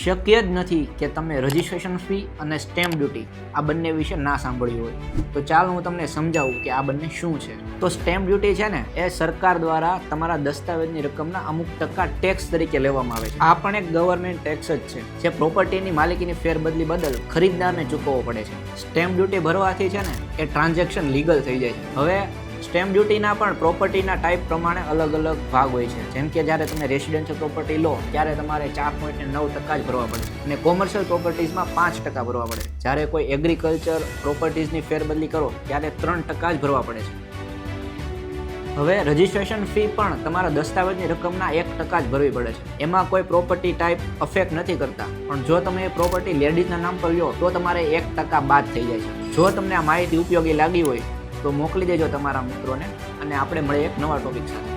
શક્ય જ નથી કે તમે રજિસ્ટ્રેશન ફી અને સ્ટેમ્પ ડ્યુટી આ બંને વિશે ના સાંભળ્યું હોય. તો ચાલો હું તમને સમજાવું કે આ બંને શું છે. તો સ્ટેમ્પ ડ્યુટી છે ને એ સરકાર દ્વારા તમારા દસ્તાવેજની રકમના અમુક ટકા ટેક્સ તરીકે લેવામાં આવે છે. આ પણ એક ગવર્મેન્ટ ટેક્સ જ છે જે પ્રોપર્ટીની માલિકીની ફેરબદલી બદલ ખરીદદારને ચૂકવવો પડે છે. સ્ટેમ્પ ડ્યુટી ભરવાથી છે ને એ ટ્રાન્ઝેક્શન લીગલ થઈ જાય છે. હવે સ્ટેમ્પ ડ્યુટીના પણ પ્રોપર્ટીના ટાઈપ પ્રમાણે અલગ અલગ ભાગ હોય છે. જેમ કે જ્યારે તમે રેસિડેન્શિયલ પ્રોપર્ટી લો ત્યારે તમારે 4.9% જ ભરવા પડે અને કોમર્શિયલ પ્રોપર્ટીઝમાં 5% ભરવા પડે. જ્યારે કોઈ એગ્રીકલ્ચર પ્રોપર્ટીઝની ફેરબદલી કરો ત્યારે 3% જ ભરવા પડે છે. હવે રજિસ્ટ્રેશન ફી પણ તમારા દસ્તાવેજની રકમના 1% જ ભરવી પડે છે. એમાં કોઈ પ્રોપર્ટી ટાઈપ અફેક્ટ નથી કરતા, પણ જો તમે એ પ્રોપર્ટી લેડીઝના નામ પર લો તો તમારે 1% બાદ થઈ જાય છે. જો તમને આ માહિતી ઉપયોગી લાગી હોય તો મોકલી દેજો તમારા મિત્રોને અને આપણે મળીએ એક નવા ટોપિક સાથે.